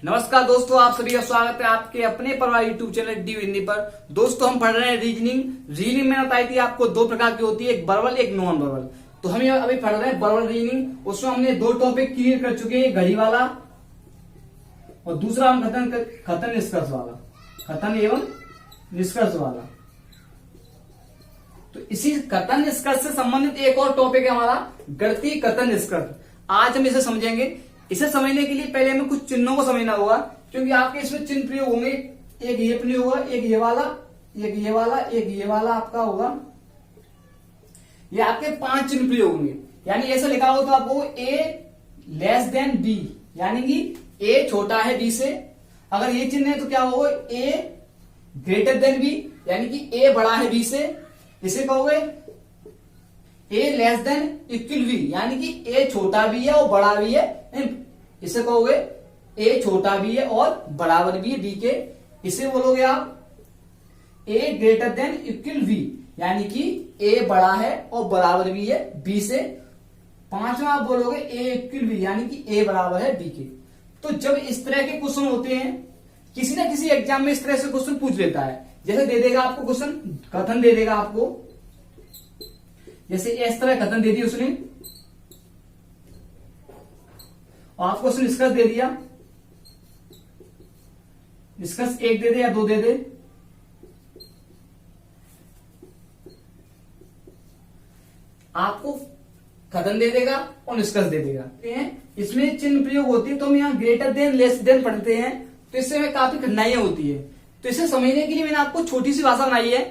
नमस्कार दोस्तों, आप सभी का स्वागत है आपके अपने परिवार यूट्यूब चैनल डी हिंदी पर। दोस्तों हम पढ़ रहे हैं रीजनिंग मैंने बताई थी आपको दो प्रकार की होती है, एक वर्बल एक नॉन वर्बल। तो हम अभी पढ़ रहे हैं वर्बल रीजनिंग। उसमें हमने दो टॉपिक क्लियर कर चुके हैं, घड़ी वाला और दूसरा हम कथन निष्कर्ष वाला, कथन एवं निष्कर्ष वाला। तो इसी कथन निष्कर्ष से संबंधित एक और टॉपिक है हमारा गणितीय कथन निष्कर्ष। आज हम इसे समझेंगे। इसे समझने के लिए पहले हमें कुछ चिन्हों को समझना होगा, क्योंकि आपके इसमें चिन्ह प्रयोग होंगे। एक ये प्रयोग होगा, एक ये वाला, एक ये वाला, एक ये वाला आपका होगा। ये आपके 5 चिन्ह प्रयोग होंगे। यानी ऐसा लिखा हो तो आपको ए लेस देन बी, यानी कि ए छोटा है बी से। अगर ये चिन्ह है तो क्या होगा, ए ग्रेटर देन बी, यानी कि ए बड़ा है बी से। इसे कहोगे ए लेस देन इक्वल बी, यानी कि ए छोटा भी है और बड़ा भी है। इसे कहोगे ए छोटा भी है और बराबर भी है बी के। इसे बोलोगे आप ए ग्रेटर देन इक्वल बी, यानी कि ए बड़ा है और बराबर भी है बी से। पांचवा आप बोलोगे ए इक्वल बी, यानी कि ए बराबर है बी के। तो जब इस तरह के क्वेश्चन होते हैं, किसी ना किसी एग्जाम में इस तरह से क्वेश्चन पूछ लेता है। जैसे दे देगा आपको क्वेश्चन, कथन दे देगा आपको, जैसे इस तरह कथन दे दी उसने और आपको उसने निष्कर्ष दे दिया। निष्कर्ष 1 दे दे या 2 दे दे, आपको कथन दे देगा और निष्कर्ष दे देगा। इसमें चिन्ह प्रयोग होती है, तो हम यहाँ ग्रेटर देन लेस देन पढ़ते हैं, तो इससे हमें काफी कठिनाइयां होती है। तो इसे समझने के लिए मैंने आपको छोटी सी भाषा बनाई है।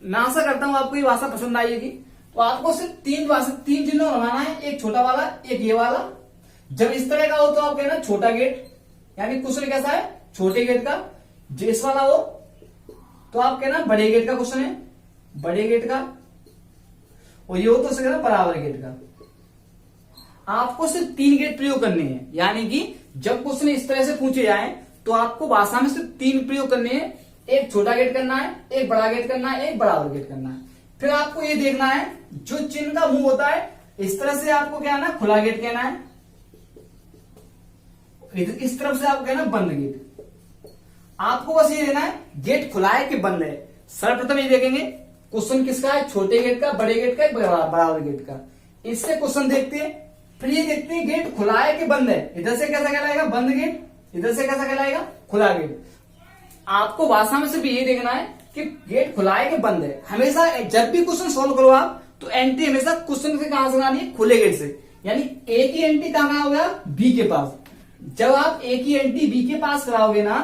मैं आशा करता हूं आपको ये भाषा पसंद आएगी। तो आपको सिर्फ 3 चिन्ह बनाना है, एक छोटा वाला, एक ये वाला। जब इस तरह का हो तो आप कहना छोटा गेट, यानी क्वेश्चन कैसा है, छोटे गेट का। जो इस वाला हो तो आप कहना बड़े गेट का क्वेश्चन है, बड़े गेट का। और ये हो तो उसे कहना बराबर गेट का। आपको सिर्फ 3 गेट प्रयोग करने हैं, यानी कि जब क्वेश्चन इस तरह से पूछे जाए तो आपको भाषा में सिर्फ 3 प्रयोग करने हैं। एक छोटा गेट करना है, एक बड़ा गेट करना है, एक बराबर गेट करना है। फिर आपको ये देखना है जो चिन्ह का मुंह होता है इस तरह से आपको क्या है, खुला गेट कहना है। इस तरफ से आपको कहना बंद गेट। आपको बस ये देना है गेट खुला है कि बंद है। सर्वप्रथम ये देखेंगे क्वेश्चन किसका है, छोटे गेट का, बड़े गेट का, बराबर गेट का। इससे क्वेश्चन देखते हैं, फिर ये देखते हैं गेट खुला है कि बंद है। इधर से कैसा कहलाएगा, बंद गेट, इधर से कैसा कहलाएगा, खुला गेट। आपको भाषा में सिर्फ ये देखना है कि गेट खुला है कि बंद है। हमेशा जब भी क्वेश्चन सोल्व करो आप, तो एंट्री हमेशा क्वेश्चन से कहां से करानी है, खुले गेट से। यानी ए की एंट्री कहां होगा, बी के पास। जब आप ए की एंट्री बी के पास कराओगे ना,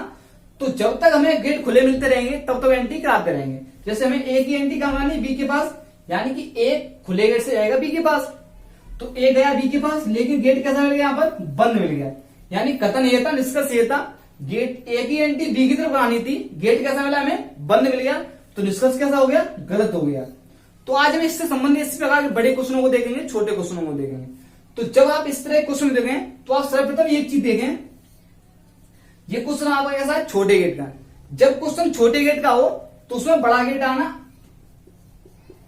तो जब तक हमें गेट खुले मिलते रहेंगे तब तक एंट्री कराते रहेंगे। जैसे हमें ए की एंट्री कहां करानी है, बी के पास, यानी कि ए खुले गेट से जाएगा बी के पास। तो ए गया बी के पास, लेकिन गेट कैसा मिल गया, यहाँ पर बंद मिल गया। यानी कथन ये था, निष्कर्ष ये था, गेट ए की एंट्री बी की तरफ करानी थी, गेट कैसा मिला हमें, बंद मिल गया। तो निष्कर्ष कैसा हो गया, गलत हो गया। तो आज हम इससे संबंधित इस प्रकार के बड़े क्वेश्चनों को देखेंगे, छोटे क्वेश्चनों को देखेंगे। तो जब आप इस तरह क्वेश्चन देखें तो आप सर्वप्रथम एक चीज देखें, ये क्वेश्चन आपका कैसा है, छोटे गेट का। जब क्वेश्चन छोटे गेट का हो तो उसमें बड़ा गेट आना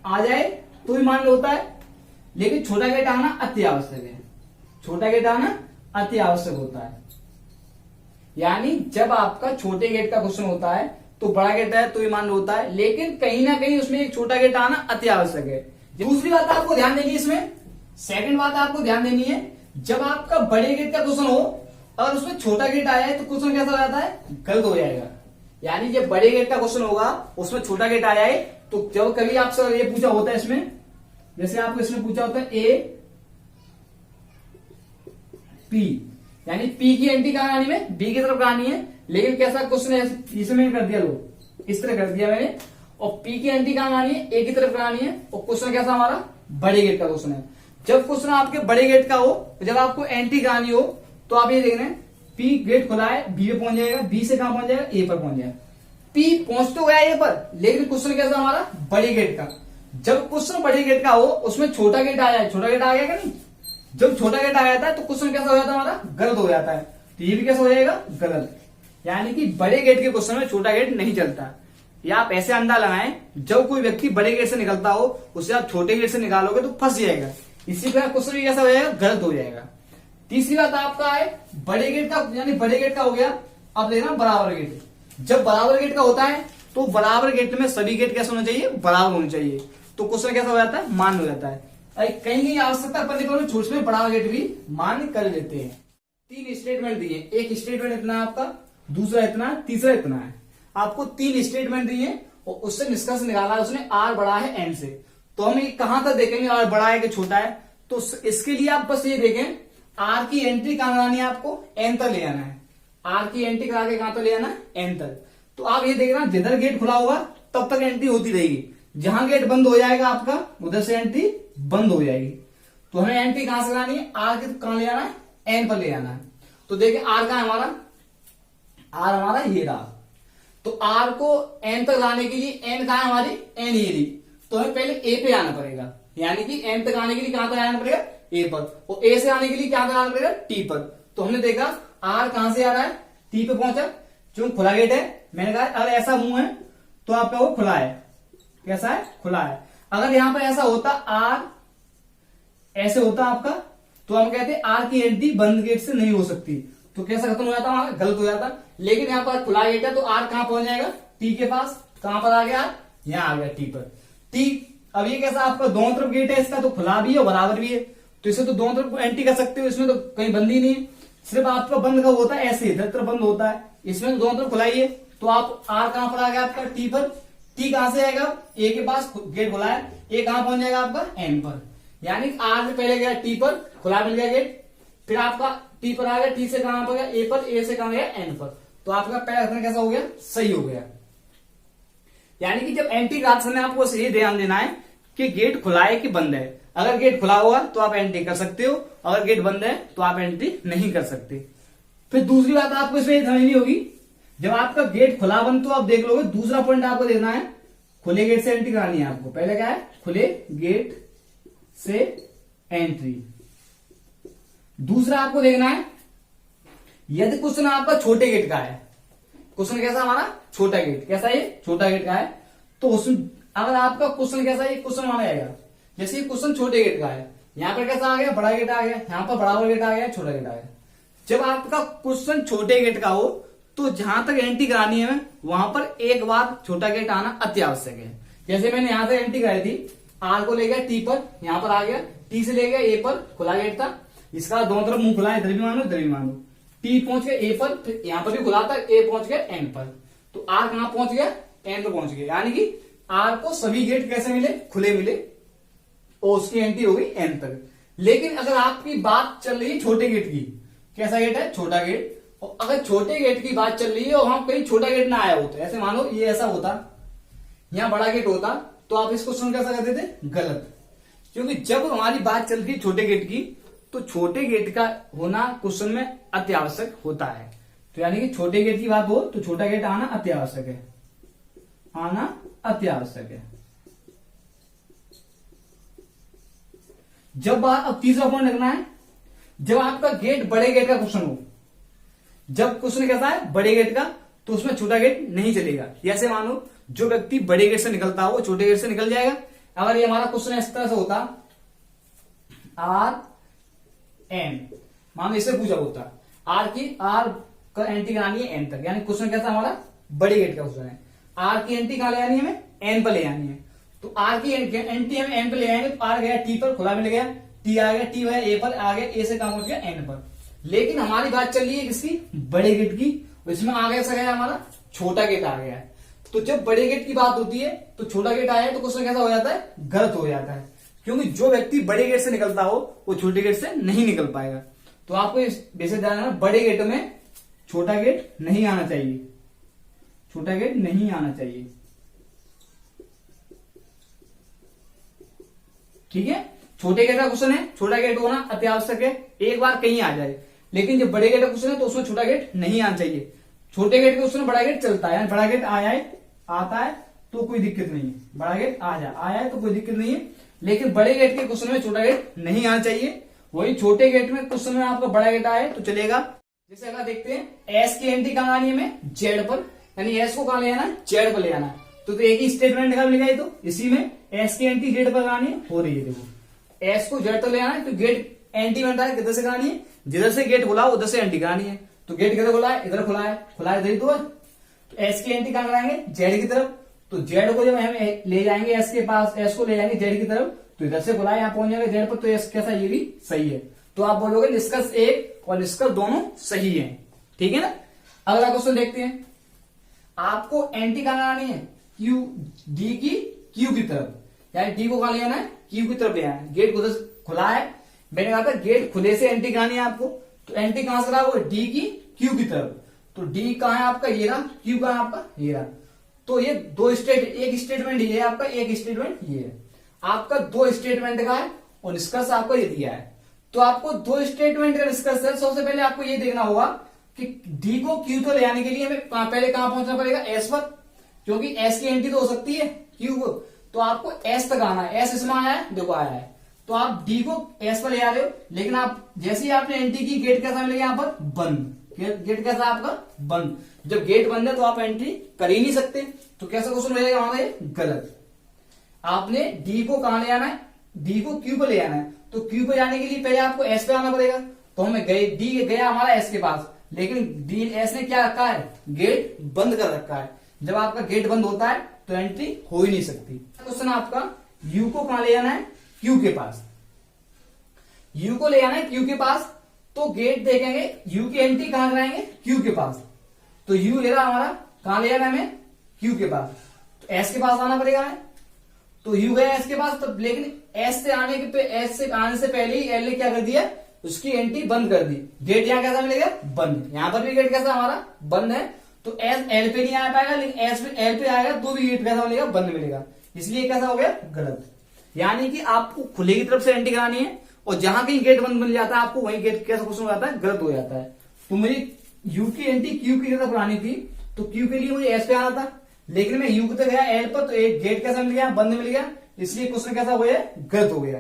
आ जाए तो भी मान होता है, लेकिन छोटा गेट आना अति आवश्यक है। छोटा गेट आना अति आवश्यक होता है। यानी जब आपका छोटे गेट का क्वेश्चन होता है तो बड़ा गेट है तो भी मान होता है, लेकिन कहीं ना कहीं उसमें एक छोटा गेट आना अति आवश्यक है। दूसरी बात आपको ध्यान देनी है इसमें, सेकंड बात आपको ध्यान देनी है, जब आपका बड़े गेट का क्वेश्चन हो और उसमें छोटा गेट आया है तो क्वेश्चन कैसा हो जाता है, गलत हो जाएगा। यानी जब बड़े गेट का क्वेश्चन होगा उसमें छोटा गेट आया है, तो जब कभी आपसे ये पूछा होता है इसमें, जैसे आपको इसमें पूछा होता है ए पी, यानी पी की एंट्री कहां आनी है, बी की तरफ करानी है, लेकिन कैसा क्वेश्चन है, इसे मैंने कर दिया, लो इस तरह कर दिया मैंने, और पी की एंट्री कहां आनी है, ए की तरफ करानी है, और क्वेश्चन कैसा हमारा बड़े गेट का क्वेश्चन है। जब क्वेश्चन आपके बड़े गेट का हो, जब आपको एंट्री करानी हो, तो आप ये देख रहे हैं पी गेट खुला है, बी पे पहुंच जाएगा, बी से कहां पहुंच जाएगा, ए पर पहुंच जाएगा। पी पहुंच तो गया ए पर, लेकिन क्वेश्चन कैसा हमारा बड़े गेट का। जब क्वेश्चन बड़े गेट का हो उसमें छोटा गेट आया है, छोटा गेट आ गया क्या नहीं, जब छोटा गेट आ जाता है तो क्वेश्चन कैसा हो जाता है हमारा, गलत हो जाता है। तो ये भी कैसा हो जाएगा, गलत। यानी कि बड़े गेट के क्वेश्चन में छोटा गेट नहीं चलता। या आप ऐसे अंदाजा लगाएं, जब कोई व्यक्ति बड़े गेट से निकलता हो उसे आप छोटे गेट से निकालोगे तो फंस जाएगा। इसी प्रकार क्वेश्चन भी कैसा हो जाएगा, गलत हो जाएगा। तीसरी बात आपका है बड़े गेट का, यानी बड़े गेट का हो गया। अब देखना बराबर गेट, जब बराबर गेट का होता है तो बराबर गेट में सभी गेट कैसे होना चाहिए, बराबर होने चाहिए। तो क्वेश्चन कैसा हो जाता है, मान्य हो जाता है। कहीं कहीं आवश्यकता पड़ने पर छोटे में बड़ा गेट भी मान्य कर लेते हैं। 3 स्टेटमेंट दिए, एक स्टेटमेंट इतना है आपका, दूसरा इतना है, तीसरा इतना है। आपको 3 स्टेटमेंट दिए और उससे निष्कर्ष निकाला है उसने आर बड़ा है एन से। तो हम कहां तक देखेंगे आर बड़ा है कि छोटा है, तो इसके लिए आप बस ये देखें आर की एंट्री कहां लगानी है, आपको एन तक ले आना है। आर की एंट्री करा के कहां तक ले आना है, एन तक। तो आप ये देखना जिधर गेट खुला होगा तब तक एंट्री होती रहेगी, जहां गेट बंद हो जाएगा आपका उधर से एंट्री बंद हो जाएगी। तो हमें एंट्री कहां से लानी है, आर के कहां ले आना है, एन पर ले आना है। तो देखिए आर कहां है हमारा, आर हमारा ये रहा। तो आर को एन तक लाने के लिए एन कहां है हमारी, एन ये रही। तो हमें पहले ए पे आना पड़ेगा, यानी कि एन तक आने के लिए कहां तक आना पड़ेगा, ए पर। और ए से आने के लिए क्या आना पड़ेगा, टी पर। तो हमने देखा आर कहां से आ रहा है, टी पे पहुंचा, क्योंकि खुला गेट है। मैंने कहा अगर ऐसा मुंह है तो आपका वो खुला है, कैसा है, खुला है। अगर यहां पर ऐसा होता आर ऐसे होता आपका, तो हम कहते हैं आर की एंट्री बंद गेट से नहीं हो सकती। तो कैसा खत्म हो जाता हमारा, गलत हो जाता। लेकिन यहाँ पर खुला गेट है तो आर कहां पहुंच जाएगा, टी के पास। कहां पर आ गया, यहां आ गया टी पर। टी अब ये कैसा आपका दोनों तरफ गेट है इसका, तो खुला भी है और बराबर भी है, तो इसे तो दोनों तरफ एंट्री कर सकते हो, इसमें तो कहीं बंद ही नहीं है। सिर्फ आपका बंद कब होता है, ऐसे इधर तरफ बंद होता है, इसमें तो दोनों तरफ खुला ही है। तो आप आर कहां पर आ गया आपका, टी पर। टी कहां से आएगा, ए के पास गेट खुला है, ए कहां पहुंच जाएगा आपका, एन पर। यानी आर से पहले गया टी पर, खुला मिल गया गेट, फिर आपका टी पर आ गया, टी से कहां पर गया, ए पर, ए से कहां गया, एन पर। तो आपका पहला कथन कैसा हो गया, सही हो गया। यानी कि जब एंट्री कराते समय आपको ये ध्यान देना है कि गेट खुला है कि बंद है। अगर गेट खुला होगा तो आप एंट्री कर सकते हो, अगर गेट बंद है तो आप एंट्री नहीं कर सकते। फिर दूसरी बात आपको इसमें समझनी होगी, जब आपका गेट खुला बंद तो आप देख लोगे, दूसरा पॉइंट आपको देखना है, खुले गेट से एंट्री करानी है आपको। पहले क्या है, खुले गेट से एंट्री। दूसरा आपको देखना है, यदि क्वेश्चन आपका छोटे गेट का है, क्वेश्चन कैसा हमारा, छोटा गेट, कैसा ये, छोटा गेट का है, तो उसमें अगर आपका क्वेश्चन कैसा है, क्वेश्चन माना जाएगा। जैसे ये क्वेश्चन छोटे गेट का है, यहां पर कैसा आ गया, बड़ा गेट आ गया, यहां पर बराबर गेट आ गया, छोटा गेट आ गया। जब आपका क्वेश्चन छोटे गेट का हो तो जहां तक एंट्री करानी है वहां पर एक बार छोटा गेट आना अति आवश्यक है। जैसे मैंने यहां से एंट्री कराई थी, आर को ले गया टी पर, यहां पर आ गया, टी से ले गया ए पर, खुला गेट था, इसका दोनों तरफ मुंह खुला है, इधर भी मानो इधर भी मानो। टी पहुंच गया ए पर, फिर यहां पर भी खुला था, ए पहुंच गया एन पर। तो आर कहां पहुंच गया, एन पर पहुंच गया। यानी कि आर को सभी गेट कैसे मिले, खुले मिले, और उसकी एंट्री हो गई एन तक। लेकिन अगर आपकी बात चल रही है छोटे गेट की, कैसा गेट है, छोटा गेट, और अगर छोटे गेट की बात चल रही है और वहां कहीं छोटा गेट ना आया होता, ऐसे मानो ये ऐसा होता, यहां बड़ा गेट होता, तो आप इस क्वेश्चन कैसा करते थे, गलत। क्योंकि जब हमारी बात चल रही है छोटे गेट की, तो छोटे गेट का होना क्वेश्चन में अति आवश्यक होता है। तो यानी कि छोटे गेट की बात हो तो छोटा गेट आना अति आवश्यक है, आना अति आवश्यक है। जब बात, अब तीसरा पॉइंट रखना है, जब आपका गेट बड़े गेट का क्वेश्चन हो, जब क्वेश्चन कैसा है, बड़े गेट का, तो उसमें छोटा गेट नहीं चलेगा। जैसे मानो जो व्यक्ति बड़े गेट से निकलता हो वो छोटे गेट से निकल जाएगा। अगर ये हमारा क्वेश्चन इस तरह से होता, आर एन, मानो इससे पूछा होता, आर का एंट्री करानी है एन तक, यानी क्वेश्चन कैसा हमारा, बड़े गेट का क्वेश्चन है, आर की एंट्री कहां ले आनी है, हमें एन पर ले आनी है। तो आर की एंट्री हमें एन पर ले आएंगे, तो आर गया टी पर, खुला मिल गया, टी आ गया, टी है ए पर आ गया, ए से कहां पहुंच गया, एन पर। लेकिन हमारी बात चल रही है किसकी, बड़े गेट की, इसमें आ गया सका हमारा छोटा गेट आ गया है। तो जब बड़े गेट की बात होती है तो छोटा गेट आया है, तो क्वेश्चन कैसा हो जाता है, गलत हो जाता है। क्योंकि जो व्यक्ति बड़े गेट से निकलता हो वो छोटे गेट से नहीं निकल पाएगा। तो आपको वैसे ध्यान रखना, बड़े गेट में छोटा गेट नहीं आना चाहिए, छोटा गेट नहीं आना चाहिए, ठीक है। छोटे गेट का क्वेश्चन है, छोटा गेट होना अति आवश्यक है, एक बार कहीं आ जाए। लेकिन जब बड़े गेट का क्वेश्चन है तो उसमें छोटा गेट नहीं आना चाहिए। छोटे गेट के क्वेश्चन में बड़ा गेट चलता है, बड़ा गेट आया है, आता है तो कोई दिक्कत नहीं है, बड़ा गेट आया है तो कोई दिक्कत नहीं है। लेकिन बड़े गेट के क्वेश्चन में छोटा गेट नहीं आना चाहिए। वही छोटे गेट में क्वेश्चन में आपका बड़ा गेट आए तो चलेगा। जैसे अगर देखते हैं एस की एंट्री कहां आनी है, हमें जेड पर, यानी एस को कहां ले आना, जेड पर ले आना। तो एक ही स्टेटमेंट निकाल मिलेगा, तो इसी में एस की एंट्री जेड पर करानी हो रही है। देखो एस को जेड पर ले आना है, तो गेट एंट्री बन रहा है किधर से करानी है, जिधर से गेट खुला उधर से एंट्री करानी है। तो गेट किधर खुला है? इधर खुला है, खुला है इधर ही तो है। तो एस की एंट्री कहां कराएंगे? जेड की तरफ। तो जेड को जब हम ले जाएंगे एस के पास, एस को ले जाएंगे जेड की तरफ, तो इधर से खुला है, यहाँ पहुंच जाएगा जेड पर, तो एस कैसा, ये भी सही है। तो आप बोलोगे निष्कर्ष एक और निष्कर्ष दोनों सही है। ठीक है ना। अगला क्वेश्चन देखते हैं। आपको एंट्री कहां करानी है? क्यू, डी की क्यू की तरफ, यानी डी को कहां ले जाना है? क्यू की तरफ ले आना है। गेट उधर खुला है, मैंने कहा था गेट खुले से एंट्री करानी है आपको। तो एंट्री कहां से करा? वो डी की क्यू की तरफ। तो डी कहां है आपका? ये रहा। क्यू कहां है आपका? ये रहा। तो ये दो स्टेट, एक स्टेटमेंट ये है आपका, एक स्टेटमेंट ये है आपका। दो स्टेटमेंट का है और निष्कर्ष आपको ये दिया है। तो आपको दो स्टेटमेंट का निष्कर्ष है। सबसे पहले आपको ये देखना होगा कि डी को क्यू तो ले आने के लिए हमें पहले कहां पहुंचना पड़ेगा? एस पर, क्योंकि एस की एंट्री तो हो सकती है क्यू को। तो आपको एस तक आना है। एस इसमें आया है, देखो आया है। तो आप डी को एस पर ले आ रहे हो, लेकिन आप जैसे ही आपने एंट्री की, गेट कैसा मिलेगा यहाँ पर? बंद। गेट कैसा आपका? बंद। जब गेट बंद है तो आप एंट्री कर ही नहीं सकते। तो कैसा क्वेश्चन मिलेगा हमारा? ये गलत। आपने डी को कहां ले आना है? डी को क्यू पे ले आना है। तो क्यू पे जाने के लिए पहले आपको एस पे आना पड़ेगा। तो हमें गए, डी गया हमारा एस के पास, लेकिन डी एस ने क्या रखा है? गेट बंद कर रखा है। जब आपका गेट बंद होता है तो एंट्री हो ही नहीं सकती। क्वेश्चन आपका, यू को कहां ले आना है? क्यू के पास। यू को ले आना है क्यू के पास, तो गेट देखेंगे, यू की एंट्री कहां कराएंगे? क्यू के पास। तो यू ले रहा हमारा, कहां ले आना है हमें? क्यू के पास। तो एस के पास आना पड़ेगा हमें। तो यू गया एस के पास, तो लेकिन एस से आने के, एस से आने से पहले ही एल ने क्या कर दिया? उसकी एंट्री बंद कर दी। गेट यहां कैसा मिलेगा? बंद। यहां पर भी गेट कैसा हमारा? बंद है। तो एस एल पे नहीं आ पाएगा, लेकिन एस पे एल पे आएगा तो भी गेट कैसा मिलेगा? बंद मिलेगा। इसलिए कैसा हो गया? गलत। यानी कि आपको खुले की तरफ से एंट्री करानी है, और जहां कहीं गेट बंद मिल जाता है आपको, वहीं गेट कैसा क्वेश्चन हो जाता है? गलत हो जाता है। तो मुझे यू की एंट्री क्यू की तरफ करानी थी, तो क्यू के लिए मुझे एस पे आना था, लेकिन मैं यू तक गया एल पर, तो एक गेट कैसा मिल गया? बंद मिल गया। इसलिए क्वेश्चन कैसा हो गया? गलत हो गया।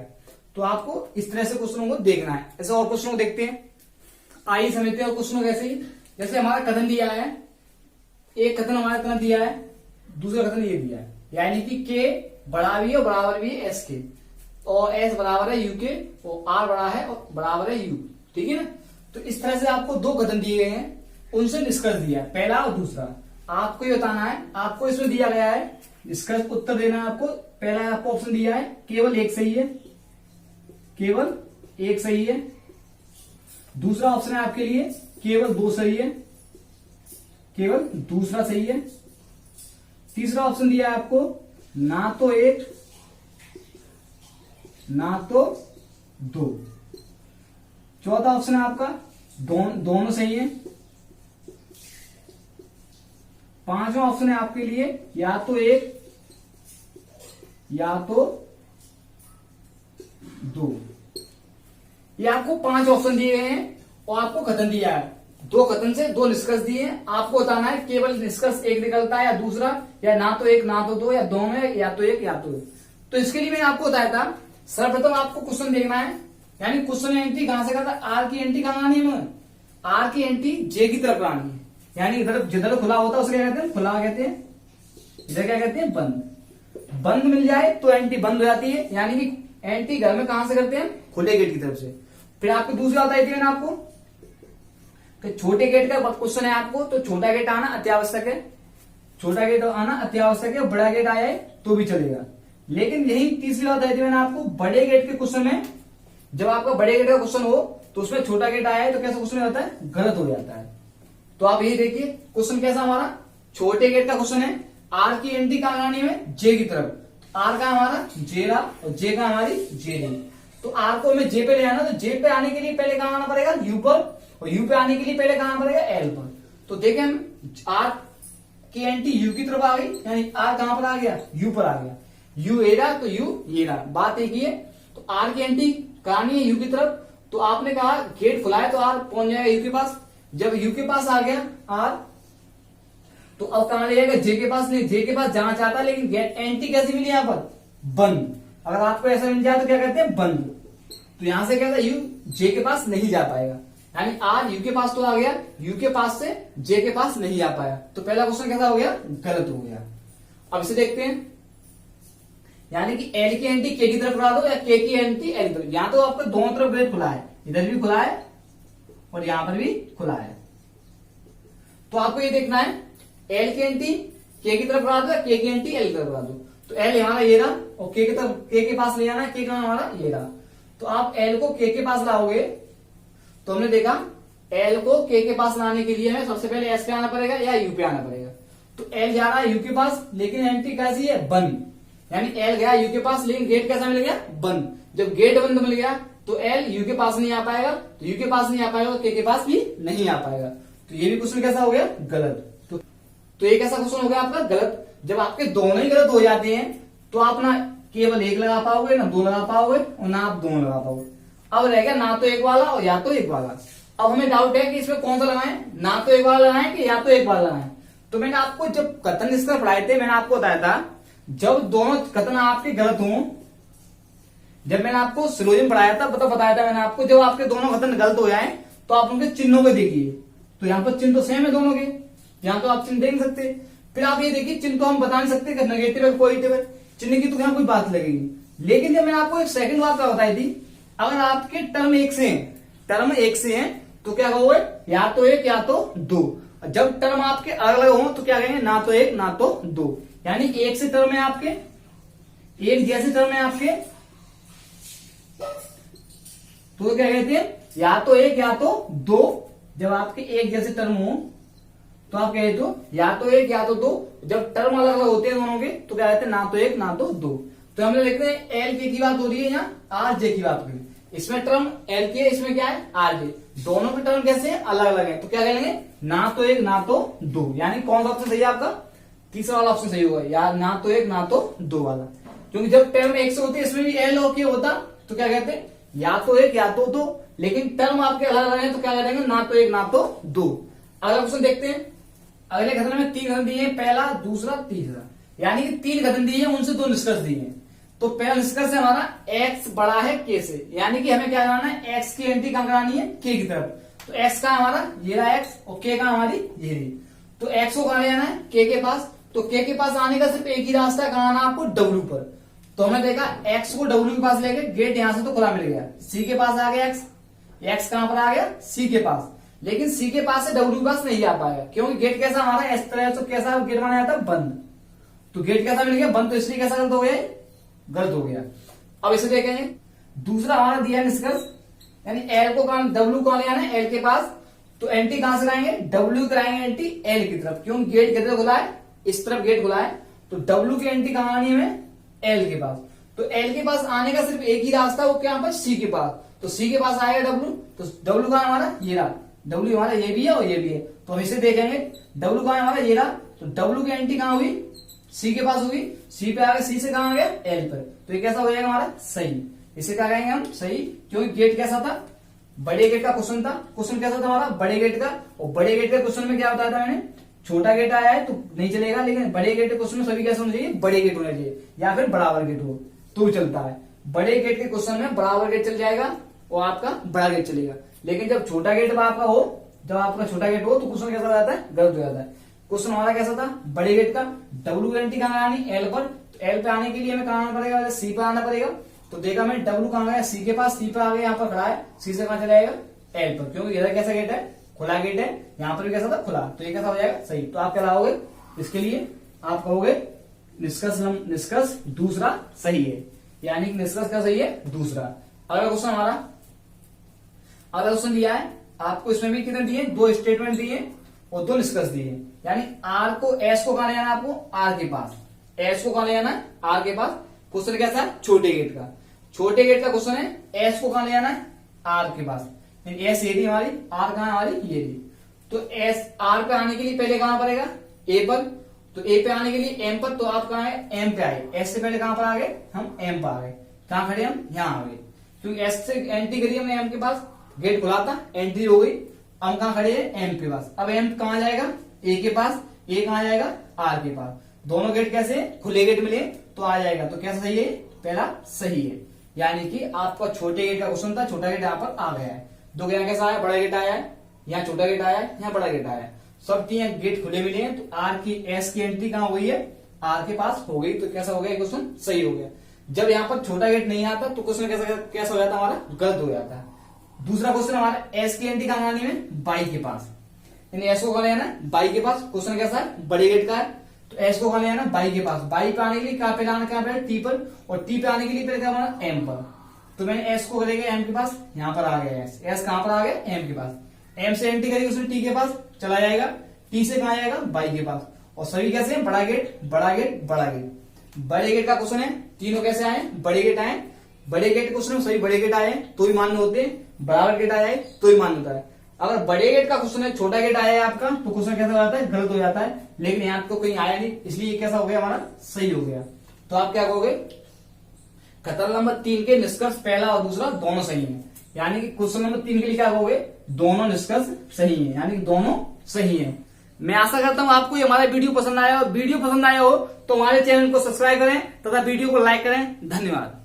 तो आपको इस तरह से क्वेश्चनों को देखना है। ऐसे और क्वेश्चनों को देखते हैं, आइए समझते हैं क्वेश्चनों कैसे ही। जैसे हमारा कथन दिया है, एक कथन हमारा कथन दिया है, दूसरा कथन ये दिया है, यानी कि के बड़ा भी है और बराबर भी है एस के, और एस बराबर है यू के, और आर बड़ा है और बराबर है यू। ठीक है ना। तो इस तरह से आपको दो कथन दिए गए हैं, उनसे निष्कर्ष दिया है, पहला और दूसरा। आपको ये बताना है, आपको इसमें दिया गया है निष्कर्ष उत्तर देना है आपको। पहला आपको ऑप्शन दिया है केवल एक सही है, केवल एक सही है। दूसरा ऑप्शन है आपके लिए केवल दो सही है, केवल दूसरा सही है। तीसरा ऑप्शन दिया है आपको ना तो एक ना तो दो। चौथा ऑप्शन है आपका दोनों सही है। पांचवा ऑप्शन है आपके लिए या तो एक या तो दो। ये आपको 5 ऑप्शन दिए गए हैं और आपको कथन दिया है। दो कथन से दो निष्कर्ष दिए हैं, आपको बताना है केवल निष्कर्ष एक निकलता है या दूसरा, या ना तो एक ना तो दो, या दोनों में या तो एक या तो एक। तो इसके लिए मैंने आपको बताया था, सर्वप्रथम आपको क्वेश्चन देखना है, यानी क्वेश्चन एंट्री कहां से करता है? आर की एंट्री कहां आनी है? आर की एंट्री जे की तरफ आनी है, यानी इधर जिधर खुला होता है उसे क्या कहते हैं? खुला कहते हैं। इधर क्या कहते हैं? बंद। बंद मिल जाए तो एंट्री बंद हो जाती है, यानी कि एंट्री घर में कहां से करते हैं? खुले गेट की तरफ से। फिर आपको दूसरी बात बताई थी मैंने आपको कि छोटे गेट का क्वेश्चन है आपको, तो छोटा गेट आना अत्यावश्यक है, छोटा गेट आना अत्यावश्यक है, बड़ा गेट आया है तो भी चलेगा। लेकिन यही तीसरी बात बताई थी मैंने आपको, बड़े गेट के क्वेश्चन में जब आपका बड़े गेट का क्वेश्चन हो तो उसमें छोटा गेट आया है तो कैसा क्वेश्चन होता है? गलत हो जाता है। तो आप यही देखिए क्वेश्चन कैसा हमारा छोटे गेट का क्वेश्चन है, आर की एंट्री कहां आनी है? जे की तरफ। आर का हमारा जे रहा और जे का हमारी जे रही। तो आर को हमें जे पे ले आना, तो जे पे आने के लिए पहले कहां आना पड़ेगा? यू पर, और यू पे आने के लिए पहले कहां आना पड़ेगा? एल पर। तो देखें हम आर की एंट्री यू की तरफ आ गई, यानी आर कहां पर आ गया? यू पर आ गया। यू ए रहा तो यू ये रहा, बात एक ही है। तो आर की एंट्री करानी है यू की तरफ, तो आपने कहा गेट खुला है तो आर पहुंच जाएगा यू के पास। जब यू के पास आ गया आर, तो अब कहां ले जाएगा? जे के पास। नहीं, जे के पास जाना चाहता है, लेकिन गेट एंट्री कैसी मिली यहां पर? बंद। अगर आपको ऐसा मिल जाए तो क्या कहते हैं? बंद। तो यहां से क्या था? यू जे के पास नहीं जा पाएगा, यानी आर यू के पास तो आ गया, यू के पास से जे के पास नहीं जा पाया। तो पहला क्वेश्चन कैसा हो गया? गलत हो गया। अब इसे देखते हैं, यानी कि एल की एंट्री के की तरफ करा दो या के की एंट्री एल की तरफ। यहां तो आपका दोनों तरफ गेट खुला है, इधर भी खुला है और यहां पर भी खुला है। तो आपको ये देखना है एल की एंटी के की तरफ बढ़ा दो, के की एंटी एल की तरफ बढ़ा दो। तो एल हमारा ये रहा और के की तरफ के के पास ले आना है, के का हमारा ये रहा। तो आप एल को के के पास लाओगे तो हमने देखा एल को के पास लाने के लिए हमें सबसे पहले एस पे आना पड़ेगा या यू पे आना पड़ेगा। तो एल जा रहा है यू के पास, लेकिन एंटी कैसी है, बंद। यानी एल गया यू के पास, लेकिन गेट कैसा मिल गया, बंद। जब गेट बंद मिल गया तो एल यू के पास नहीं आ पाएगा, तो यू के पास नहीं आ पाएगा, के पास भी नहीं आ पाएगा। तो ये भी क्वेश्चन कैसा हो गया, गलत। तो ये कैसा क्वेश्चन हो गया आपका, गलत। जब आपके दोनों ही गलत हो जाते हैं तो आप ना केवल एक लगा पाओगे, ना दो लगा पाओगे, और ना आप दोनों लगा पाओगे। अब रह गया ना तो एक वाला और या तो एक वाला। अब हमें डाउट है कि इसमें कौन सा लगाएं, ना तो एक वाला लगाएं कि या तो एक वाला लगाएं। तो मैंने आपको जब कथन निष्कर्ष पढ़ाए थे, मैंने आपको बताया था जब दोनों कथन आपके गलत हों, जब मैंने आपको सिलोजिज्म पढ़ाया था तो बताया था मैंने आपको, जब आपके दोनों कथन गलत हो जाए तो आप उनके चिन्हों को देखिए। तो यहाँ पर चिन्ह तो सेम है दोनों के, यहाँ तो आप चिन्ह देख नहीं सकते। फिर आप ये देखिए चिन्ह तो हम बता नहीं सकते कि नेगेटिव है पॉजिटिव है, चिन्ह की तो यहाँ कोई बात लगेगी। लेकिन जब मैंने आपको एक सेकंड बात बताई थी, अगर आपके टर्म एक से हैं, टर्म एक से हैं तो क्या कहोगे, या तो एक या तो दो। जब टर्म आपके अलग अलग हो तो क्या कहेंगे, ना तो एक ना तो दो। यानी एक से टर्म है आपके, एक जैसे टर्म है आपके, तो क्या कहते हैं, या तो एक या तो दो। जब आपके एक जैसे टर्म हो तो आप कहते हो या तो एक या तो दो। जब टर्म अलग अलग होते हैं दोनों के तो क्या कहते हैं, ना तो एक ना तो दो। तो हमने लिखते हैं एल के की बात हो रही है या आर जे की बात हो रही है। इसमें टर्म एल के, इसमें क्या है आर जे, दोनों के टर्म कैसे हैं, अलग अलग है। तो क्या कहेंगे, ना तो एक ना तो दो। यानी कौन सा ऑप्शन सही है आपका, तीसरा वाला ऑप्शन सही होगा, या ना तो एक ना तो दो वाला। क्योंकि जब टर्म एक से होती है, इसमें भी एल और के होता तो क्या कहते हैं, या तो एक या तो दो। लेकिन टर्म आपके अलग अलग है तो क्या करेंगे, ना तो एक ना तो दो। अगला क्वेश्चन देखते हैं। अगले कथन में तीन कथन दिए हैं, पहला दूसरा तीसरा, यानी कि तीन कथन दिए हैं, उनसे दो निष्कर्ष दिए हैं। तो पहला निष्कर्ष है हमारा x बड़ा है k से, यानी कि हमें क्या कराना है, x की एंट्री कहां करानी है, k की तरफ। तो x का हमारा ये रहा x और k का हमारी ये रही। तो x को कहां ले आना है, k के पास। तो k के पास आने का सिर्फ एक ही रास्ता है, कहां आना आपको, w पर। तो हमने देखा x को w के पास लेके गेट यहां से तो खुला मिल गया, c के पास आ गया x कहां पर आ गया, c के पास। लेकिन c के पास से w के पास नहीं आ पाएगा, क्योंकि गेट कैसा हमारा इस तरह से, कैसा गेट बनाया था, बंद। तो गेट कैसा मिल गया, बंद। तो इसलिए कैसा गलत हो गया, गलत हो गया। अब इसे देखेंगे, दूसरा हमारा दिया निष्कर्ष, यानी एल को कहां, डब्ल्यू कहां ले आना है, एल के पास। तो एंटी कहां से कराएंगे, डब्ल्यू कराएंगे एंटी एल की तरफ, क्योंकि गेट किधर खुला है, इस तरफ गेट खुला है। तो डब्ल्यू की एंटी कहां आनी है, एल के पास। तो एल के पास आने का सिर्फ एक ही रास्ता, वो क्या पर, सी के पास। तो सी के पास आएगा डब्ल्यू, तो डब्ल्यू कहां हमारा, ये रहा, डब्ल्यू हमारा ये भी है और ये भी है। तो हम इसे देखेंगे, डब्ल्यू कहां हमारा, ये रहा। तो डब्ल्यू की एंटी कहां हुई, सी के पास होगी, सी पे आ गया, सी से कहां आ गया, एल पर। तो ये कैसा हो जाएगा हमारा, सही। इसे क्या कहेंगे हम, सही, क्योंकि गेट कैसा था, बड़े गेट का क्वेश्चन था। क्वेश्चन कैसा था हमारा, बड़े गेट का। और बड़े गेट के क्वेश्चन में क्या बताया था मैंने, छोटा गेट आया है तो नहीं चलेगा, लेकिन बड़े गेट के क्वेश्चन में सभी कैसे होने चाहिए, बड़े गेट होने चाहिए, या फिर बराबर गेट हो तो चलता है। बड़े गेट के क्वेश्चन में बराबर गेट चल जाएगा और आपका बड़ा गेट चलेगा। लेकिन जब छोटा गेट आपका हो, जब आपका छोटा गेट हो तो क्वेश्चन कैसा हो जाता है, गलत हो जाता है। क्वेश्चन हमारा कैसा था, बड़े गेट का, डब्ल्यू एंटी कहां आनी, एल पर। तो एल पे आने के लिए हमें कहां आना पड़ेगा, सी पर आना पड़ेगा। तो देखा मैंने डब्ल्यू कहां गया, सी के पास, सी पे आ गया, यहाँ पर खड़ा है, सी से कहां चला जाएगा, एल पर, क्योंकि इधर कैसा गेट है, खुला गेट है, यहाँ पर भी कैसा था, खुला। तो ये कैसा हो जाएगा, सही। तो आप क्या लाओगे, इसके लिए आप कहोगे निष्कर्ष दूसरा सही है, यानी कि निष्कर्ष क्या सही है, दूसरा। अगला क्वेश्चन हमारा, अगला क्वेश्चन दिया है आपको, इसमें भी कितने दिए, दो स्टेटमेंट दिए और दो निष्कर्ष दिए। यानी आर को, एस को कहां ले जाना आपको, आर के पास। एस को कहां ले जाना है, आर के पास। क्वेश्चन कैसा है, छोटे गेट का, छोटे गेट का क्वेश्चन है। एस को कहां ले जाना है, आर के पास। एस ये थी हमारी, आर कहां हमारी, ये थी। तो एस आर पे आने के लिए पहले कहां पड़ेगा, ए पर। तो ए पे आने के लिए एम पर, तो आप कहां है, एम पे आए। एस से पहले कहां पर आ गए, हम एम पर आ गए। कहां खड़े हम, यहां आ गए, क्योंकि एस से एंट्री करी हमने एम के पास, गेट खुला था, एंट्री हो गई। हम कहां खड़े हैं, एम के पास। अब एम कहां जाएगा, ए के पास, ए कहां जाएगा, आर के पास। दोनों गेट कैसे, खुले गेट मिले तो आ जाएगा। तो कैसा सही है, पहला सही है। यानी कि आपका छोटे गेट का क्वेश्चन था, छोटा गेट यहाँ पर आ गया है। दो यहाँ कैसा आया, बड़ा गेट आया है, यहाँ छोटा गेट आया है, यहाँ बड़ा गेट आया है, सब तीन गेट खुले मिले हैं। तो आर की, एस की एंट्री कहां हो गई है, आर के पास हो गई। तो कैसा हो गया, क्वेश्चन सही हो गया। जब यहाँ पर छोटा गेट नहीं आता तो क्वेश्चन कैसा कैसा हो जाता, हमारा गलत हो जाता है। दूसरा क्वेश्चन हमारा एस की एंटी कहां आनी है, बाई के पास, यानी एस को कहां ले आना, बाई के पास। क्वेश्चन कैसा है, बड़े गेट का है, तो एस को कहां ले आना, बाई के पास। बाई पे आने के लिए कहां पे लाना, कहां पे, टी पर, और टी पे आने के लिए पहले क्या आना, एम पर। तो मैंने एस को करेगा एम के पास, यहां पर आ गया एस, एस कहां पर आ गया, एम के पास। एम से एंटी करेगी उसमें टी के पास चला जाएगा, टी से कहां जाएगा, बाई के पास। और सभी कैसे हैं, बड़ा गेट बड़ा गेट बड़ा गेट। बड़े गेट का क्वेश्चन है, तीनों कैसे आए, बड़े गेट आए। बड़े गेट के क्वेश्चन में सभी बड़े गेट आए तो ही मान्य होते हैं, बराबर गेट आया है तो ही मान्य होता है। अगर बड़े गेट का क्वेश्चन है, छोटा गेट आया है आपका, तो क्वेश्चन कैसा हो जाता है, गलत हो जाता है। लेकिन यहाँ तो कहीं आया नहीं, इसलिए कैसा हो गया, हमारा सही हो गया। तो आप क्या कहोगे, खतरा नंबर 3 के निष्कर्ष पहला और दूसरा दोनों सही है। यानी कि क्वेश्चन नंबर 3 के लिए क्या कहोगे, दोनों निष्कर्ष सही है, यानी कि दोनों सही है। मैं आशा करता हूं आपको ये हमारा वीडियो पसंद आया हो। वीडियो पसंद आया हो तो हमारे चैनल को सब्सक्राइब करें तथा वीडियो को लाइक करें। धन्यवाद।